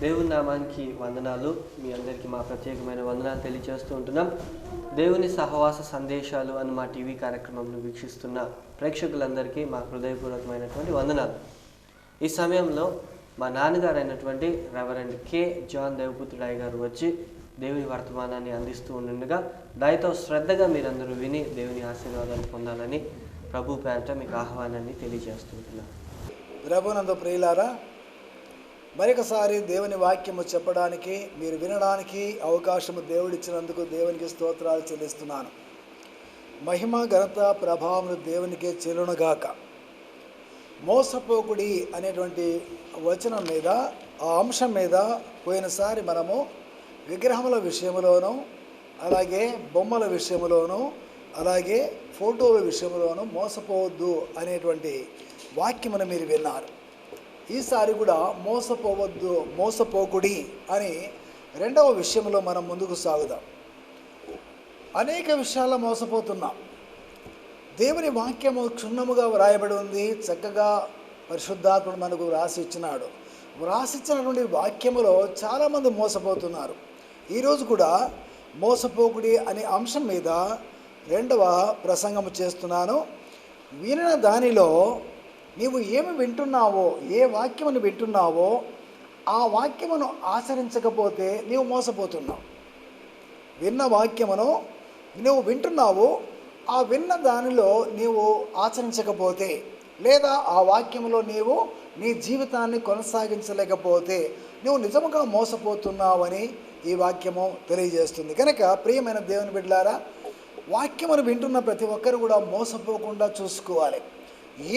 దేవుని నామానికి వందనాలు. మీ అందరికీ మా ప్రత్యేకమైన వందనాలు తెలియజేస్తూ ఉంటున్నాం. దేవుని సహవాస సందేశాలు అని మా టీవీ కార్యక్రమంను వీక్షిస్తున్న ప్రేక్షకులందరికీ మా హృదయపూర్వకమైనటువంటి వందనాలు. ఈ సమయంలో మా నాన్నగారు అయినటువంటి రెవరెండ్ కె జాన్ దేవపుత్రుడాయ్ గారు వచ్చి దేవుని వర్తమానాన్ని అందిస్తూ ఉండగా దయతో శ్రద్ధగా మీరందరూ విని దేవుని ఆశీర్వాదాలు పొందాలని ప్రభు పేరట మీకు ఆహ్వానాన్ని తెలియజేస్తుంటున్నాను. ప్రభునందు ప్రియులారా, మరొకసారి దేవుని వాక్యము చెప్పడానికి, మీరు వినడానికి అవకాశము దేవుడిచ్చినందుకు దేవునికి స్తోత్రాలు చెల్లిస్తున్నాను. మహిమ ఘనత ప్రభావములు దేవునికే చెల్లునుగాక. మోసపోకుడి అనేటువంటి వచనం మీద, ఆ అంశం మీద పోయినసారి మనము విగ్రహముల విషయంలోనూ, అలాగే బొమ్మల విషయంలోనూ, అలాగే ఫోటోల విషయంలోనూ మోసపోవద్దు అనేటువంటి వాక్యమును మీరు విన్నారు. ఈసారి కూడా మోసపోవద్దు, మోసపోకుడి అని రెండవ విషయంలో మనం ముందుకు సాగుదాం. అనేక విషయాల్లో మోసపోతున్నాం. దేవుని వాక్యము క్షుణ్ణముగా వ్రాయబడి ఉంది. చక్కగా పరిశుద్ధాత్ముడు మనకు వ్రాసిచ్చినాడు. వ్రాసిచ్చినటువంటి వాక్యములో చాలామంది మోసపోతున్నారు. ఈరోజు కూడా మోసపోకుడి అనే అంశం మీద రెండవ ప్రసంగము చేస్తున్నాను. వినిన దానిలో నీవు ఏమి వింటున్నావో, ఏ వాక్యమును వింటున్నావో ఆ వాక్యమును ఆచరించకపోతే నీవు మోసపోతున్నావు. విన్న వాక్యమును నువ్వు వింటున్నావు, ఆ విన్న దానిలో నీవు ఆచరించకపోతే, లేదా ఆ వాక్యములో నీవు నీ జీవితాన్ని కొనసాగించలేకపోతే నువ్వు నిజముగా మోసపోతున్నావని ఈ వాక్యము తెలియజేస్తుంది. కనుక ప్రియమైన దేవుని బిడ్డలారా, వాక్యమును వింటున్న ప్రతి ఒక్కరు కూడా మోసపోకుండా చూసుకోవాలి.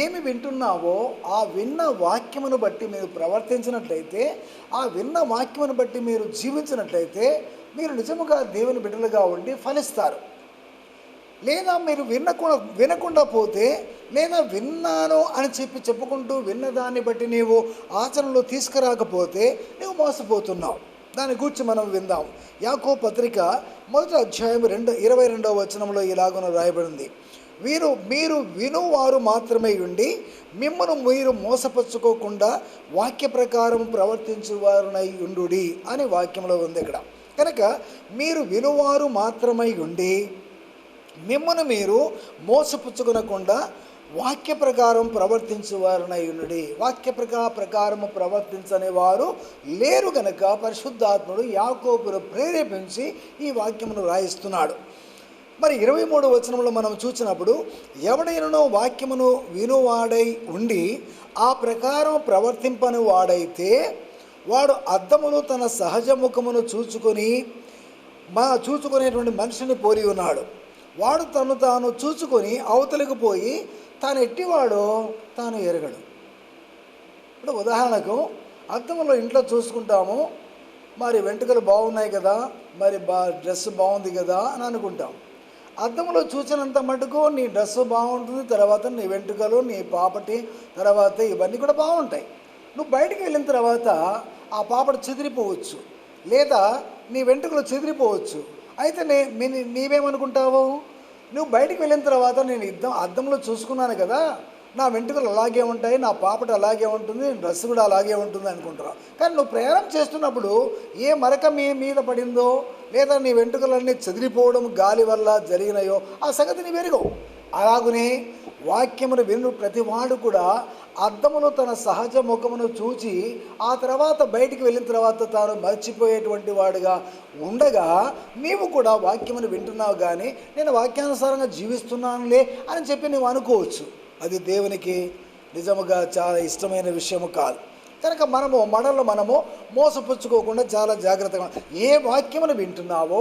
ఏమి వింటున్నావో ఆ విన్న వాక్యమును బట్టి మీరు ప్రవర్తించినట్లయితే, ఆ విన్న వాక్యమును బట్టి మీరు జీవించినట్లయితే మీరు నిజముగా దేవుని బిడ్డలుగా ఉండి ఫలిస్తారు. లేదా మీరు వినకుండా పోతే, లేదా విన్నాను అని చెప్పుకుంటూ విన్నదాన్ని బట్టి నీవు ఆచరణలో తీసుకురాకపోతే నువ్వు మోసపోతున్నావు. దాని గురించి మనం విందాం. యాకోబు పత్రిక 1వ అధ్యాయం 22వ వచనంలో ఇలాగున రాయబడింది. మీరు వినువారు మాత్రమే ఉండి మిమ్మను మీరు మోసపరుచుకోకుండా వాక్య ప్రకారం ప్రవర్తించువారునై ఉండుడి అని వాక్యంలో ఉంది ఇక్కడ. కనుక మీరు వినువారు మాత్రమై ఉండి మిమ్మను మీరు మోసపుచ్చుకొనకుండా వాక్య ప్రకారం ప్రవర్తించువారునై ఉండుడి. వాక్య ప్రకారము ప్రవర్తించని వారు లేరు గనక పరిశుద్ధాత్ముడు యాకోబును ప్రేరేపించి ఈ వాక్యమును రాయిస్తున్నాడు. మరి 23వ వచనంలో మనం చూసినప్పుడు, ఎవడైనను వాక్యమును వినువాడై ఉండి ఆ ప్రకారం ప్రవర్తింపని వాడైతే వాడు అద్దములో తన సహజ ముఖమును చూచుకునేటువంటి మనిషిని పోలి ఉన్నాడు. వాడు తాను చూచుకొని అవతలికి పోయి తాను ఎట్టివాడో తాను ఎరగడు. ఇప్పుడు ఉదాహరణకు అద్దములో ఇంట్లో చూసుకుంటాము, మరి వెంట్రుకలు బాగున్నాయి కదా, మరి డ్రెస్ బాగుంది కదా అని అనుకుంటాం. అద్దంలో చూసినంత మటుకు నీ డ్రెస్సు బాగుంటుంది, తర్వాత నీ వెంట్రుకలు, నీ పాపటి, తర్వాత ఇవన్నీ కూడా బాగుంటాయి. నువ్వు బయటికి వెళ్ళిన తర్వాత ఆ పాపటి చెదిరిపోవచ్చు, లేదా నీ వెంట్రుకలు చెదిరిపోవచ్చు. అయితే నీవేమనుకుంటావు? నువ్వు బయటికి వెళ్ళిన తర్వాత నేను అద్దంలో చూసుకున్నాను కదా, నా వెంట్రుకలు అలాగే ఉంటాయి, నా పాపటి అలాగే ఉంటుంది, డ్రెస్ కూడా అలాగే ఉంటుంది అనుకుంటావు. కానీ నువ్వు ప్రయాణం చేస్తున్నప్పుడు ఏ మరక మీద పడిందో, లేదా నీ వెంట్రుకలన్నీ చెదిరిపోవడం గాలి వల్ల జరిగినాయో ఆ సంగతి నీ వెరుగవు. అలాగనే వాక్యమును విను ప్రతివాడు కూడా అద్దములో తన సహజ ముఖమును చూచి ఆ తర్వాత బయటికి వెళ్ళిన తర్వాత తాను మర్చిపోయేటువంటి వాడుగా ఉండగా, నీవు కూడా వాక్యమును వింటున్నావు కానీ నేను వాక్యానుసారంగా జీవిస్తున్నానులే అని చెప్పి నువ్వు అనుకోవచ్చు. అది దేవునికి నిజముగా చాలా ఇష్టమైన విషయము కాదు. కనుక మనము మోసపుచ్చుకోకుండా చాలా జాగ్రత్తగా, ఏ వాక్యమును వింటున్నావో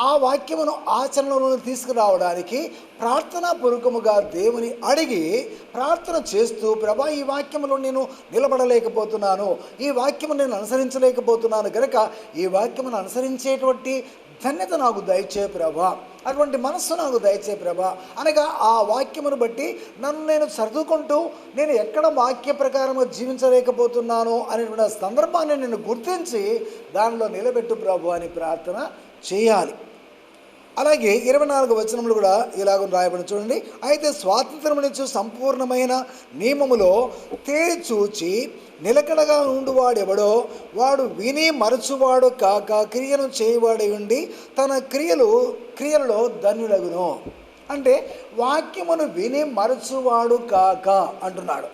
ఆ వాక్యమును ఆచరణలో తీసుకురావడానికి ప్రార్థనాపూర్వకముగా దేవుని అడిగి ప్రార్థన చేస్తూ, ప్రభా ఈ వాక్యములో నేను నిలబడలేకపోతున్నాను, ఈ వాక్యము నేను అనుసరించలేకపోతున్నాను కనుక ఈ వాక్యమును అనుసరించేటువంటి ధన్యత నాకు దయచే ప్రభా, అటువంటి మనస్సు నాకు దయచే ప్రభా అనగా ఆ వాక్యమును బట్టి నన్ను నేను సర్దుకుంటూ నేను ఎక్కడ వాక్య ప్రకారంగా జీవించలేకపోతున్నాను అనేటువంటి సందర్భాన్ని నేను గుర్తించి దానిలో నిలబెట్టు ప్రభు అని ప్రార్థన చేయాలి. అలాగే 24వ వచనంలో కూడా ఇలాగ రాయబడి చూడండి. అయితే స్వాతంత్రమునిచ్చు సంపూర్ణమైన నియమములో తేరి చూచి నిలకడగా ఉండువాడెవడో వాడు విని మరచువాడు కాక క్రియను చేయువాడై ఉండి తన క్రియలలో ధన్యుడగును. అంటే వాక్యమును విని మరచువాడు కాక అంటున్నాడు.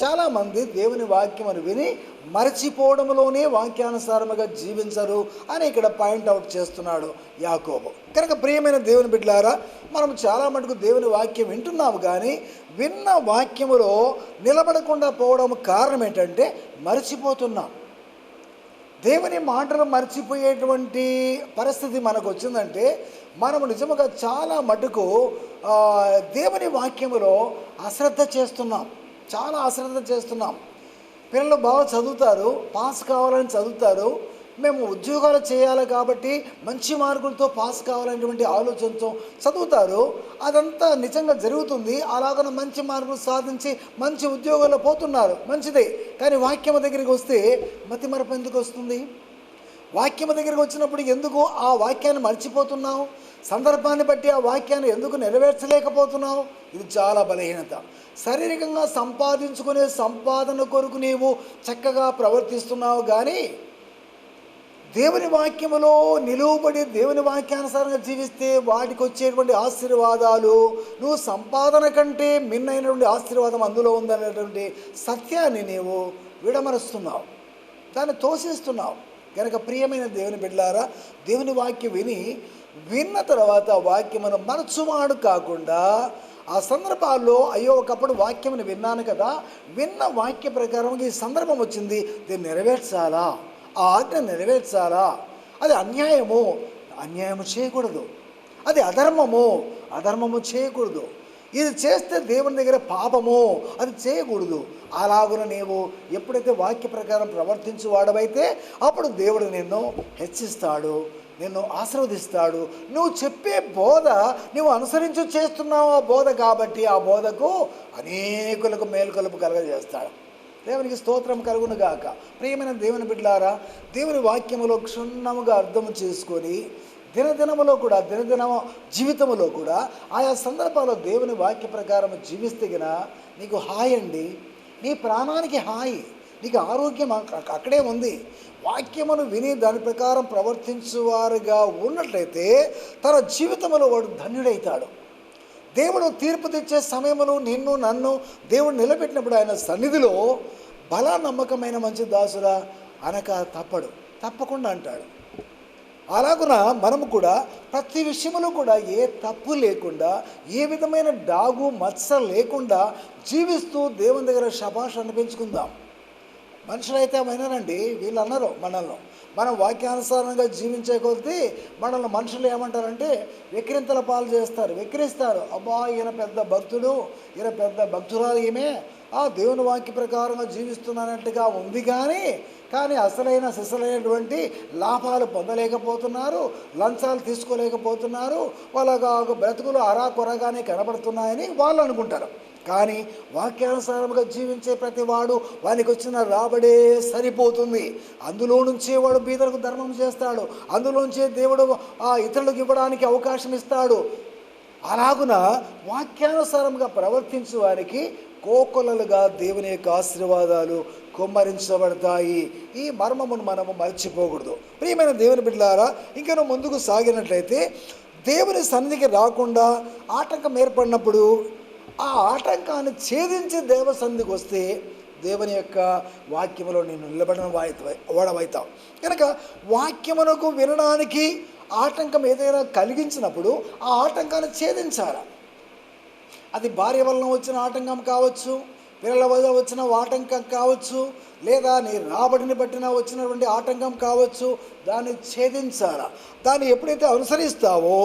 చాలామంది దేవుని వాక్యమును విని మరచిపోవడంలోనే వాక్యానుసారముగా జీవించరు అని ఇక్కడ పాయింట్అవుట్ చేస్తున్నాడు యాకోబు. కనుక ప్రియమైన దేవుని బిడ్డలారా, మనం చాలా మటుకు దేవుని వాక్యం వింటున్నాము, కానీ విన్న వాక్యములో నిలబడకుండా పోవడం కారణం ఏంటంటే మరచిపోతున్నాం. దేవుని మాటలు మర్చిపోయేటువంటి పరిస్థితి మనకు వచ్చిందంటే మనము నిజముగా చాలా మటుకు దేవుని వాక్యములో అశ్రద్ధ చేస్తున్నాం, చాలా అశ్రద్ధ చేస్తున్నాం. పిల్లలు బాగా చదువుతారు, పాస్ కావాలని చదువుతారు, మేము ఉద్యోగాలు చేయాలి కాబట్టి మంచి మార్కులతో పాస్ కావాలనేటువంటి ఆలోచనతో చదువుతారు. అదంతా నిజంగా జరుగుతుంది, అలాగనే మంచి మార్కులు సాధించి మంచి ఉద్యోగాల్లో పోతున్నారు, మంచిదే. కానీ వాక్యం దగ్గరికి వస్తే మతిమరపు ఎందుకు వస్తుంది? వాక్యం దగ్గరికి వచ్చినప్పుడు ఎందుకు ఆ వాక్యాన్ని మర్చిపోతున్నావు? సందర్భాన్ని బట్టి ఆ వాక్యాన్ని ఎందుకు నెరవేర్చలేకపోతున్నావు? ఇది చాలా బలహీనత. శారీరకంగా సంపాదించుకునే సంపాదన కొరకు నీవు చక్కగా ప్రవర్తిస్తున్నావు, కానీ దేవుని వాక్యములో నిలువబడి దేవుని వాక్యానుసారంగా జీవిస్తే వాటికి వచ్చేటువంటి ఆశీర్వాదాలు నువ్వు సంపాదన కంటే మిన్నైనటువంటి ఆశీర్వాదం అందులో ఉందనేటువంటి సత్యాన్ని నీవు విడమరుస్తున్నావు, దాన్ని తోసేస్తున్నావు. కనుక ప్రియమైన దేవుని బిడ్డలారా, దేవుని వాక్యం విన్న తర్వాత వాక్యమును మరచువాడు కాకుండా ఆ సందర్భాల్లో అయ్యో ఒకప్పుడు వాక్యమును విన్నాను కదా, విన్న వాక్య ప్రకారం ఈ సందర్భం వచ్చింది, దీన్ని నెరవేర్చాలా, ఆ ఆజ్ఞ నెరవేర్చాలా, అది అన్యాయము చేయకూడదు, అది అధర్మము చేయకూడదు, ఇది చేస్తే దేవుని దగ్గర పాపము, అది చేయకూడదు. అలాగున నీవు ఎప్పుడైతే వాక్య ప్రకారం ప్రవర్తించు వాడవైతే అప్పుడు దేవుడు నిన్ను హెచ్చిస్తాడు, నిన్ను ఆశీర్వదిస్తాడు. నువ్వు చెప్పే బోధ నువ్వు అనుసరించు చేస్తున్నావు ఆ బోధ, కాబట్టి ఆ బోధకు అనేకులకు మేలుకొలుపు కలగజేస్తాడు. దేవునికి స్తోత్రం కలుగును గాక. ప్రియమైన దేవుని బిడ్డలారా, దేవుని వాక్యములో క్షుణ్ణముగా అర్థం చేసుకొని దినదిన జీవితంలో కూడా ఆయా సందర్భాల్లో దేవుని వాక్య ప్రకారం జీవిస్తే గన నీకు హాయ్ అండి, నీ ప్రాణానికి హాయి, నీకు ఆరోగ్యం అక్కడే ఉంది. వాక్యమును విని దాని ప్రకారం ప్రవర్తించువారుగా ఉన్నట్లయితే తన జీవితంలో వాడు ధన్యుడైతాడు. దేవుడు తీర్పు తెచ్చే సమయంలో నన్ను దేవుడు నిలబెట్టినప్పుడు ఆయన సన్నిధిలో బల నమ్మకమైన మంచి దాసురా అనక తప్పకుండా అంటాడు. అలాగున మనము కూడా ప్రతి విషయంలో కూడా ఏ తప్పు లేకుండా, ఏ విధమైన డాగు మత్స లేకుండా జీవిస్తూ దేవుని దగ్గర శభాష్ అనిపించుకుందాం. మనుషులైతే వినరండి, వీళ్ళు అన్నారు మనల్ని, మనం వాక్యానుసారంగా జీవించే కొద్దీ మనల్ని మనుషులు ఏమంటారంటే వెక్కిరింతల పాలు చేస్తారు, వెక్కిరిస్తారు. అబ్బా ఈయన పెద్ద భక్తుడు, ఈయన పెద్ద భక్తురాలు, ఈమె దేవుని వాక్య ప్రకారంగా జీవిస్తున్నట్టుగా ఉంది, కానీ సిసలైనటువంటి లాభాలు పొందలేకపోతున్నారు, లంచాలు తీసుకోలేకపోతున్నారు, వాళ్ళ బ్రతుకులు అరాకొరగానే కనబడుతున్నాయని వాళ్ళు అనుకుంటారు. కానీ వాక్యానుసారంగా జీవించే ప్రతి వాడు వానికి వచ్చిన రాబడే సరిపోతుంది. అందులో నుంచే వాడు బీదలకు ధర్మం చేస్తాడు, అందులోంచే దేవుడు ఇతరులకు ఇవ్వడానికి అవకాశం ఇస్తాడు. అలాగున వాక్యానుసారంగా ప్రవర్తించే వారికి కోకొలలుగా దేవుని యొక్క ఆశీర్వాదాలు కుమ్మరించబడతాయి. ఈ మర్మమును మనము మర్చిపోకూడదు. ప్రియమైన దేవుని బిడ్డలారా, ఇంకా నువ్వు ముందుకు సాగినట్లయితే దేవుని సన్నిధికి రాకుండా ఆటంకం ఏర్పడినప్పుడు ఆ ఆటంకాన్ని ఛేదించి దేవ సన్నిధికి వస్తే దేవుని యొక్క వాక్యములో నేను నిలబడిన వాడవైతావు. కనుక వాక్యమునకు వినడానికి ఆటంకం ఏదైనా కలిగించినప్పుడు ఆ ఆటంకాన్ని ఛేదించాలి. అది భార్య వలన వచ్చిన ఆటంకం కావచ్చు, పిల్లల వల్ల వచ్చిన ఆటంకం కావచ్చు, లేదా నీ రాబడిని బట్టిన వచ్చినటువంటి ఆటంకం కావచ్చు, దాన్ని ఛేదించాలా. దాన్ని ఎప్పుడైతే అనుసరిస్తావో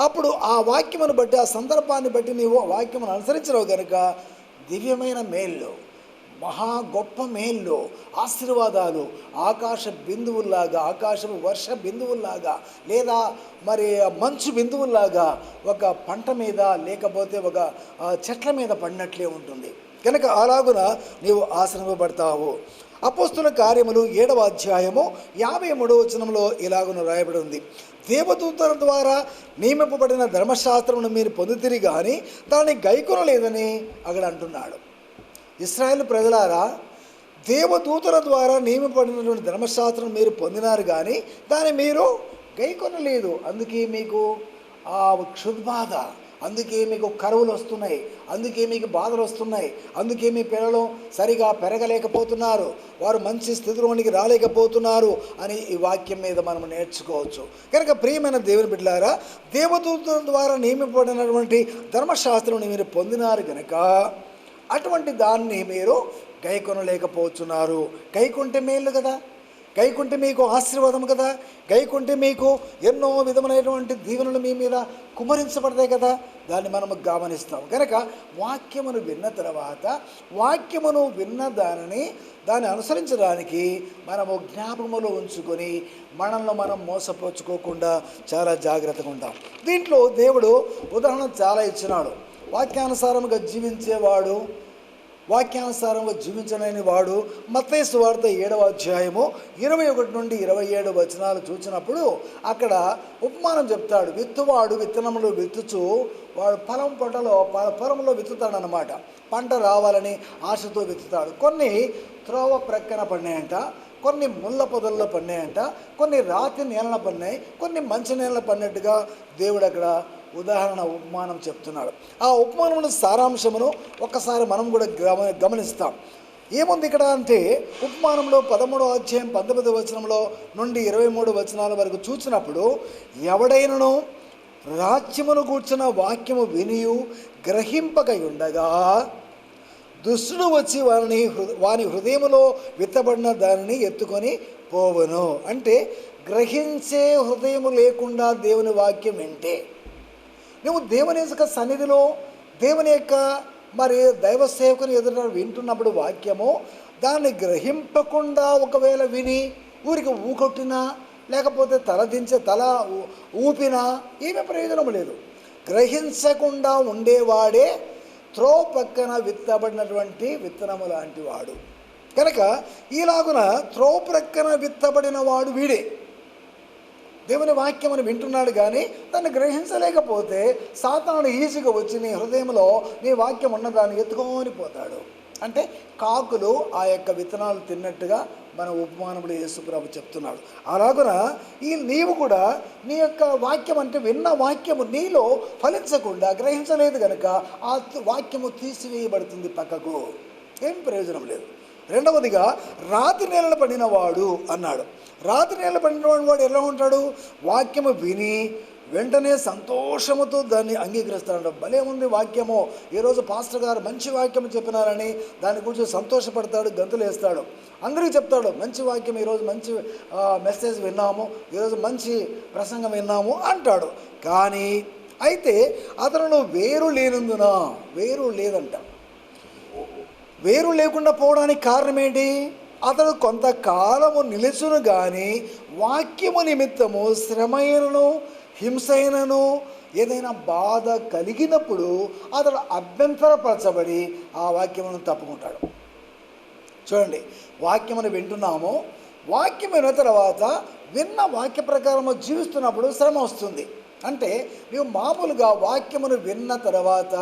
అప్పుడు ఆ వాక్యమును బట్టి, ఆ సందర్భాన్ని బట్టి నీవు వాక్యమును అనుసరించవు కనుక దివ్యమైన మేళ్ళు, మహా గొప్ప మేళ్ళు, ఆశీర్వాదాలు ఆకాశ బిందువుల్లాగా, ఆకాశము వర్ష బిందువుల్లాగా, లేదా మరి మంచు బిందువుల్లాగా ఒక పంట మీద లేకపోతే ఒక చెట్ల మీద పడినట్లే ఉంటుంది. కనుక అలాగున నీవు ఆశ్రయింపబడతావు. అపోస్తుల కార్యములు 7వ అధ్యాయము 53వ వచనంలో ఇలాగున రాయబడి ఉంది. దేవదూతల ద్వారా నియమింపబడిన ధర్మశాస్త్రమును మీరు పొందుతిరి కానీ దాన్ని గైకొనలేదని అక్కడ అంటున్నాడు. ఇశ్రాయేలు ప్రజలారా, దేవదూతల ద్వారా నియమింపబడినటువంటి ధర్మశాస్త్రం మీరు పొందినారు కానీ దాన్ని మీరు గైకొనలేదు. అందుకే మీకు ఆ క్షుద్బాధ, అందుకే మీకు కరువులు వస్తున్నాయి, అందుకే మీకు బాధలు వస్తున్నాయి, అందుకే మీ పిల్లలు సరిగా పెరగలేకపోతున్నారు, వారు మంచి స్థితిలోనికి రాలేకపోతున్నారు అని ఈ వాక్యం మీద మనం నేర్చుకోవచ్చు. కనుక ప్రియమైన దేవుని బిడ్డలారా, దేవదూతల ద్వారా నియమింపబడినటువంటి ధర్మశాస్త్రం మీరు పొందినారు కనుక అటువంటి దాన్ని మీరు గైకొనలేకపోతున్నారు. గైకొంటే మేలు కదా, గైకుంటే మీకు ఆశీర్వాదం కదా, గైకుంటే మీకు ఎన్నో విధమైనటువంటి దీవెనలు మీ మీద కుమరించబడతాయి కదా, దాన్ని మనము గమనిస్తాం. కనుక వాక్యమును విన్న తర్వాత వాక్యమును విన్న దాన్ని అనుసరించడానికి మనము జ్ఞాపకములో ఉంచుకొని మనల్ని మనం మోసపోచుకోకుండా చాలా జాగ్రత్తగా ఉంటాం. దీంట్లో దేవుడు ఉదాహరణ చాలా ఇచ్చినాడు. వాక్యానుసారముగా జీవించేవాడు, వాక్యానుసారంగా జీవించలేని వాడు. మత్తయి సువార్త 7వ అధ్యాయము 21 నుండి 27 వచనాలు చూసినప్పుడు అక్కడ ఉపమానం చెప్తాడు. విత్తువాడు విత్తనములు విత్తుచు వాడు పొలంలో విత్తుతాడనమాట. పంట రావాలని ఆశతో విత్తుతాడు. కొన్ని త్రోవ ప్రక్కన పడినాయంట, కొన్ని ముళ్ళ పొదల్లో పడినాయంట, కొన్ని రాతి నేలన పడినాయి, కొన్ని మంచి నేలన పడినట్టుగా దేవుడు అక్కడ ఉదాహరణ ఉపమానం చెప్తున్నాడు. ఆ ఉపమానమును సారాంశమును ఒక్కసారి మనం కూడా గమనిస్తాం. ఏముంది ఇక్కడ అంటే, ఉపమానంలో 13వ అధ్యాయం 19వ వచనంలో నుండి 23 వచనాల వరకు చూసినప్పుడు, ఎవడైనను రాజ్యమును కూర్చున్న వాక్యము వినియు గ్రహింపక ఉండగా దుష్టుడు వచ్చి వాని హృదయములో విత్తబడిన దానిని ఎత్తుకొని పోవను. అంటే గ్రహించే హృదయము లేకుండా దేవుని వాక్యం వింటే, నువ్వు దేవుని యొక్క సన్నిధిలో దేవుని యొక్క దైవ సేవకుని ఎదుట వింటున్నప్పుడు వాక్యము దాన్ని గ్రహింపకుండా ఒకవేళ విని ఊరికి ఊకొట్టినా లేకపోతే తల ఊపినా ఏమీ ప్రయోజనం లేదు. గ్రహించకుండా ఉండేవాడే త్రో పక్కన విత్తబడినటువంటి విత్తనము లాంటి వాడు. కనుక ఈలాగున త్రో ప్రక్కన విత్తబడిన వాడు వీడే. దేవుని వాక్యమును వింటున్నాడు కానీ దాన్ని గ్రహించలేకపోతే సాతానుడు ఈజీగా వచ్చి నీ హృదయంలో నీ వాక్యం ఉన్నదాన్ని ఎత్తుకొని పోతాడు. అంటే కాకులు ఆ యొక్క విత్తనాలు తిన్నట్టుగా మన ఉపమానంలో యేసుప్రభు చెప్తున్నాడు. అలాగున నీవు కూడా నీ యొక్క వాక్యం అంటే విన్న వాక్యము నీలో ఫలించకుండా గ్రహించలేదు కనుక ఆ వాక్యము తీసివేయబడుతుంది పక్కకు, ఏం ప్రయోజనం లేదు. రెండవదిగా రాతి నేలన పడిన వాడు అన్నాడు. రాతి నేల పడిన వాడు ఎలా ఉంటాడు? వాక్యము విని వెంటనే సంతోషముతో దాన్ని అంగీకరిస్తాడు. భలే ఉంది వాక్యము, ఈరోజు పాస్టర్ గారు మంచి వాక్యం చెప్పినారని దాని గురించి సంతోషపడతాడు, గంతులు వేస్తాడు, అందరికీ చెప్తాడు మంచి వాక్యం, ఈరోజు మంచి మెసేజ్ విన్నాము, ఈరోజు మంచి ప్రసంగం విన్నాము అంటాడు. కానీ అయితే అతను వేరు లేనందున, వేరు లేదంట. వేరు లేకుండా పోవడానికి కారణం ఏంటి? అతడు కొంతకాలము నిలుచును కానీ వాక్యము నిమిత్తము శ్రమైనను హింసైనను ఏదైనా బాధ కలిగినప్పుడు అతడు అభ్యంతరపరచబడి ఆ వాక్యమును తప్పుకుంటాడు. చూడండి, వాక్యమును వింటున్నాము, వాక్యం విన్న తర్వాత విన్న వాక్య ప్రకారము జీవిస్తున్నప్పుడు శ్రమ వస్తుంది. అంటే నువ్వు మామూలుగా వాక్యమును విన్న తర్వాత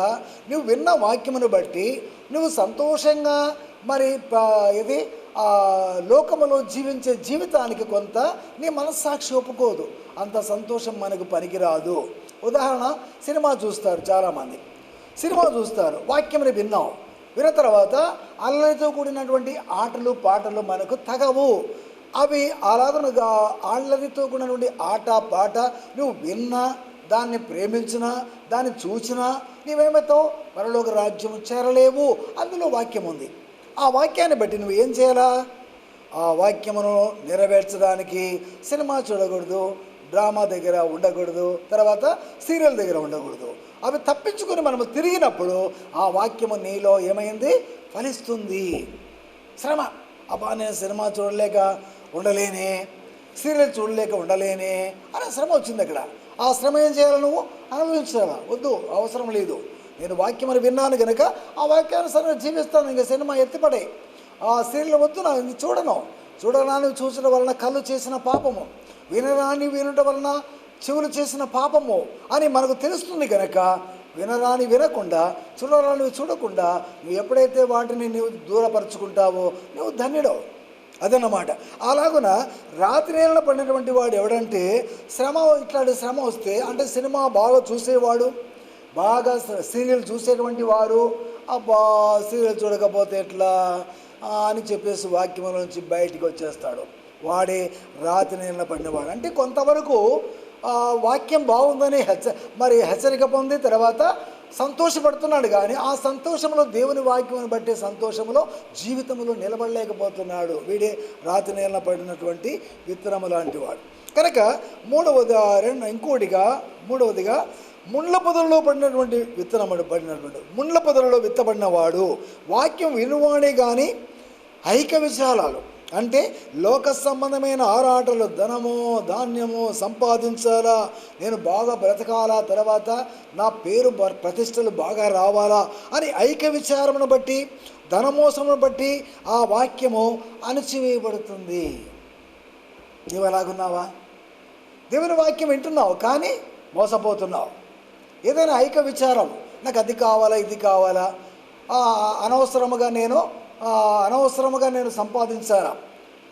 నువ్వు విన్న వాక్యమును బట్టి నువ్వు సంతోషంగా లోకములో జీవించే జీవితానికి కొంత నీ మనస్సాక్షి ఒప్పుకోదు, అంత సంతోషం మనకు పనికిరాదు. ఉదాహరణ, సినిమా చూస్తారు, చాలామంది సినిమా చూస్తారు, వాక్యముని విన్న తర్వాత అల్లరితో కూడినటువంటి ఆటలు పాటలు మనకు తగవు. అవి అలాగనగా అల్లరితో కూడినటువంటి ఆట పాట నువ్వు విన్నా, దాన్ని ప్రేమించినా, దాన్ని చూసినా నీవేమవుతావు? పరలోక రాజ్యం చేరలేవు. అందులో వాక్యం ఉంది. ఆ వాక్యాన్ని బట్టి నువ్వు ఏం చేయాలా? ఆ వాక్యమును నెరవేర్చడానికి సినిమా చూడకూడదు, డ్రామా దగ్గర ఉండకూడదు, తర్వాత సీరియల్ దగ్గర ఉండకూడదు. అవి తప్పించుకొని మనము తిరిగినప్పుడు ఆ వాక్యము నీలో ఏమైంది? ఫలిస్తుంది. శ్రమ, అబ్బా నేను సినిమా చూడలేక ఉండలేనే, సీరియల్ చూడలేక ఉండలేనే అనే శ్రమ వచ్చింది అక్కడ. ఆ శ్రమ ఏం చేయాలి? నువ్వు అనుభవించాలా? వద్దు, అవసరం లేదు. నేను వాక్యమును విన్నాను కనుక ఆ వాక్యానుసారంగా జీవిస్తాను, ఇంకా సినిమా ఎత్తిపడే. ఆ స్త్రీల వద్దు నాకు చూడను, చూడరాని చూసడం వలన కళ్ళు చేసిన పాపము, వినరాని వినుట వలన చెవులు చేసిన పాపము అని మనకు తెలుస్తుంది కనుక వినరాని వినకుండా చూడరానివి చూడకుండా నువ్వు ఎప్పుడైతే వాటిని నువ్వు దూరపరుచుకుంటావో నువ్వు ధన్యుడవు. అదన్నమాట. అలాగున రాత్రి నేలన పడినటువంటి వాడు ఎవడంటే ఇట్లాంటి శ్రమ వస్తే, అంటే సినిమా బాగా చూసేవాడు, బాగా సీరియల్ చూసేటువంటి వారు, అబ్బా సీరియల్ చూడకపోతే ఎట్లా అని చెప్పేసి వాక్యం నుంచి బయటికి వచ్చేస్తాడు. వాడే రాత్రి నేలన పడినవాడు. అంటే కొంతవరకు వాక్యం బాగుందని హెచ్చరిక పొంది తర్వాత సంతోషపడుతున్నాడు, కానీ ఆ సంతోషంలో దేవుని వాక్యం బట్టే సంతోషంలో జీవితంలో నిలబడలేకపోతున్నాడు. వీడే రాతి నేలన పడినటువంటి విత్తనము లాంటి వాడు. కనుక మూడవదిగా ముండ్ల పొదలలో పడినటువంటి ముండ్ల పొదలలో విత్తబడిన వాడు వాక్యం వినువాడే కానీ ఐక విశాలాలు, అంటే లోక సంబంధమైన ఆరాటలు, ధనము ధాన్యము సంపాదించాలా, నేను బాగా బ్రతకాలా, తర్వాత నా పేరు ప్రతిష్టలు బాగా రావాలా అని ఐక విచారమును బట్టి, ధనమోసమును బట్టి ఆ వాక్యము అణచివేయబడుతుంది. నీవు ఎలాగున్నావా? దేవుని వాక్యం వింటున్నావు కానీ మోసపోతున్నావు. ఏదైనా ఐక విచారం, నాకు అది కావాలా ఇది కావాలా, అనవసరముగా నేను సంపాదించాలా,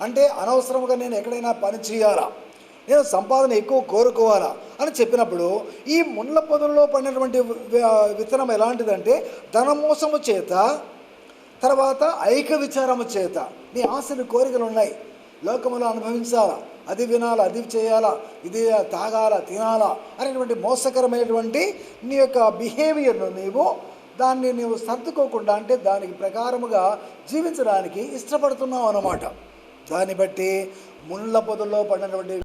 అంటే అనవసరముగా నేను ఎక్కడైనా పని చేయాలా, నేను సంపాదన ఎక్కువ కోరుకోవాలా అని చెప్పినప్పుడు ఈ ముండ్ల పొదల్లో పడినటువంటి విత్తనం ఎలాంటిదంటే ధనమోసము చేత, తర్వాత ఐక విచారము చేత నీ ఆశలు కోరికలు ఉన్నాయి, లోకములో అనుభవించాలా, అది వినాలా, అది చేయాలా, ఇది తాగాలా, తినాలా అనేటువంటి మోసకరమైనటువంటి నీ యొక్క బిహేవియర్ను నీవు సర్దుకోకుండా, అంటే దానికి ప్రకారముగా జీవించడానికి ఇష్టపడుతున్నావు అన్నమాట. దాన్ని బట్టి ముండ్ల పొదల్లో పడినటువంటి